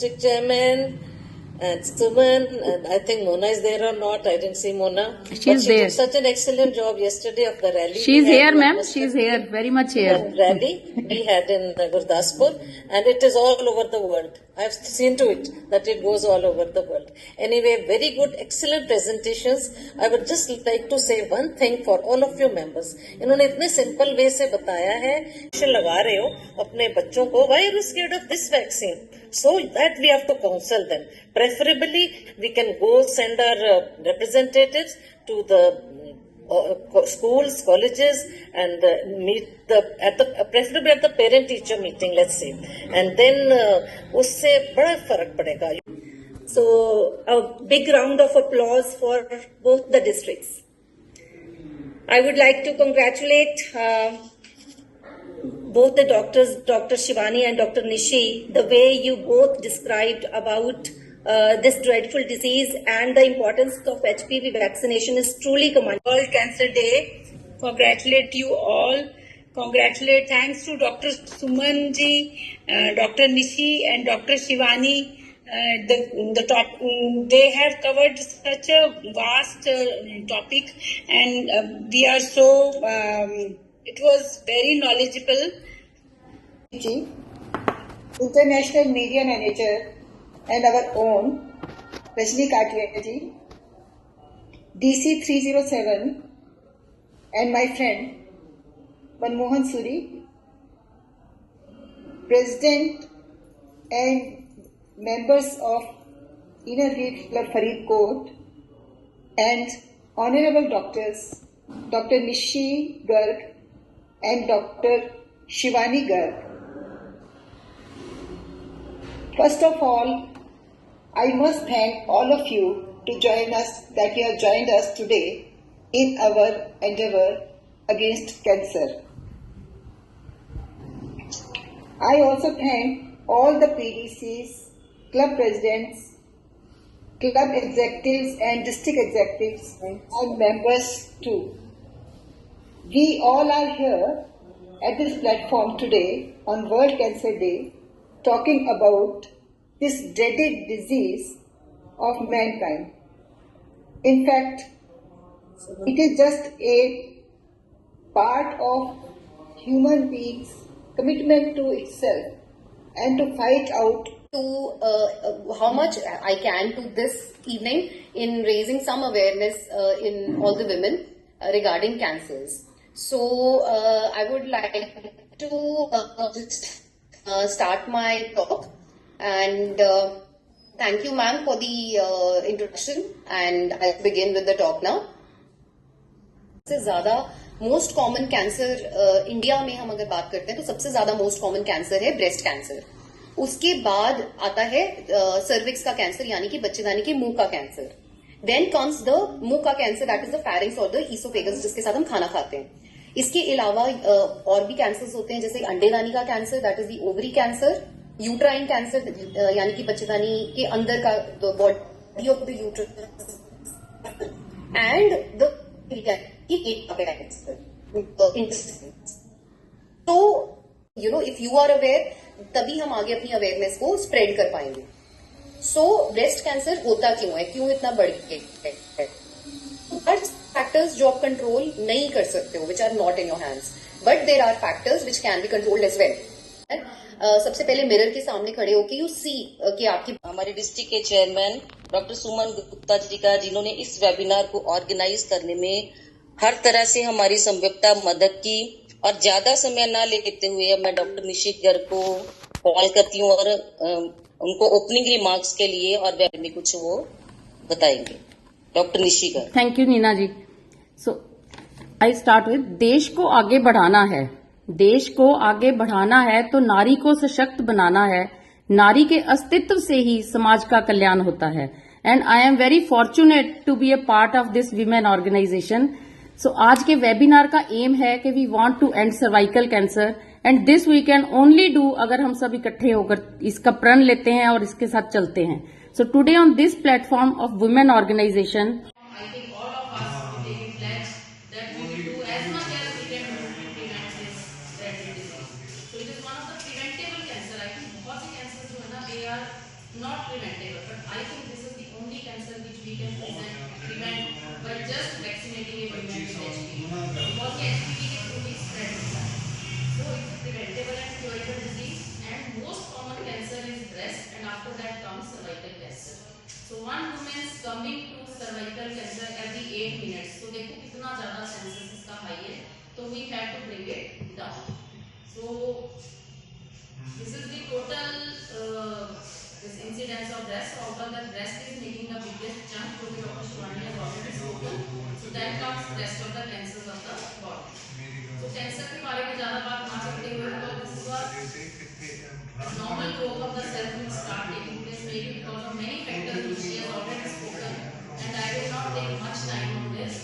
district chairman, and Suman, and I think Mona is there or not. I didn't see Mona. She did such an excellent job yesterday of the rally. She's here, ma'am. She's here, very much here. Rally we had in Gurdaspur, and it is all over the world. I have seen to it that it goes all over the world. Anyway, very good, excellent presentations. I would just like to say one thing for all of you members. इन्होंने इतने simple way से बताया है. लगा रहे हो अपने बच्चों को. Why are you scared of this vaccine? So that we have to counsel them. Preferably, we can go send our representatives to the schools, colleges, and meet preferably at the parent-teacher meeting, let's say, and then उससे बड़ा फर्क पड़ेगा. So a big round of applause for both the districts. I would like to congratulate both the doctors, Dr. Shivani and Dr. Nishi, the way you both described about this dreadful disease and the importance of HPV vaccination is truly commendable. World Cancer Day. Congratulate you all. Congratulate. Thanks to Dr. Suman ji, Dr. Nishi, and Dr. Shivani. They have covered such a vast topic, and we are so. It was very knowledgeable. International media manager and our own Rajni Katia ji, DC 307, and my friend Manmohan Suri, President and members of Inner Reef Club Faridkot, and Honorable Doctors Dr. Nishi Garg and Dr. Shivani Garg. First of all, I must thank all of you to join us, that you have joined us today in our endeavor against cancer. I also thank all the PDCs, club presidents, club executives and district executives and members too. We all are here at this platform today on World Cancer Day talking about this dreaded disease of mankind. In fact, it is just a part of human beings' commitment to itself and to fight out to how much I can to this evening in raising some awareness in all the women regarding cancers. So I would like to just start my talk, and thank you ma'am for the introduction, and I'll begin with the talk now. सबसे ज़्यादा most common cancer India में हम अगर बात करते हैं तो सबसे ज़्यादा मोस्ट कॉमन कैंसर है ब्रेस्ट कैंसर. उसके बाद आता है सर्विक्स का कैंसर यानी कि बच्चेदानी के मुंह का कैंसर. देन कम्स द मुंह का कैंसर, दैट इज द फैरिंग्स और द ईसोफेगस जिसके साथ हम खाना खाते हैं. इसके अलावा और भी कैंसर्स होते हैं जैसे अंडेदानी का cancer, that is the ovary cancer, uterine cancer यानी कि बच्चेदानी के अंदर का body of the uterus, and the तो you know if you are aware तभी हम आगे अपनी अवेयरनेस को स्प्रेड कर पाएंगे. सो ब्रेस्ट कैंसर होता क्यों है, क्यों इतना बढ़ गया है? फैक्टर्स जो आप कंट्रोल नहीं कर सकते हो, which are not in your hands, but there are factors which can be controlled as well. सबसे पहले मिरर के सामने खड़े होकर यू सी कि आपकी हमारे डिस्ट्रिक्ट के चेयरमैन डॉक्टर सुमन गुप्ता जी का, जिन्होंने इस वेबिनार को ऑर्गेनाइज करने में हर तरह से हमारी संयुक्ता मदद की, और ज्यादा समय ना लेते हुए मैं डॉक्टर निशी गर्ग को कॉल करती हूँ और उनको ओपनिंग रिमार्क्स के लिए और वेबिनार में कुछ वो बताएंगे. Doctor Nishi Garg. Thank you Nina ji. So I start with, देश को आगे बढ़ाना है. देश को आगे बढ़ाना है तो नारी को सशक्त बनाना है. नारी के अस्तित्व से ही समाज का कल्याण होता है. And I am very fortunate to be a part of this women organization. So आज के वेबिनार का एम है कि we want to end cervical cancer, and this we can only do अगर हम सब इकट्ठे होकर इसका प्रण लेते हैं और इसके साथ चलते हैं. So today on this platform of women organization, not preventable, but I think this is the only cancer which we can prevent by just vaccinating a woman with HPV. Because ये HPV के through ही spread होता है. So it's a preventable and curable disease, and most common cancer is breast, and after that comes cervical cancer. So one woman is coming to cervical cancer every 8 minutes. So देखो कितना ज़्यादा chances इसका high है. So we have to bring it down. So this is the total this incidence of breast. So out of that, breast is making the biggest chunk, जो कि Dr. Shivani has already spoken. So then comes rest of the cancers of the body. So cancer के बारे में ज़्यादा बात ना करते हुए, तो this was normal growth of the cell will start taking place maybe because of many factors which she has already spoken, and I will not take much time on this.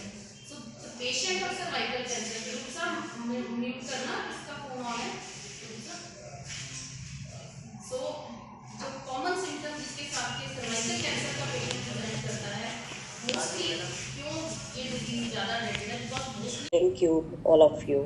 So the patient of cervical cancer, mute करना, इसका phone on है. So जो common symptom जिसके साथ के cervical cancer का patient present करता है, मोस्टली क्यों ये डिजीज ज्यादा डेडली है, because mostly Thank you, all of you.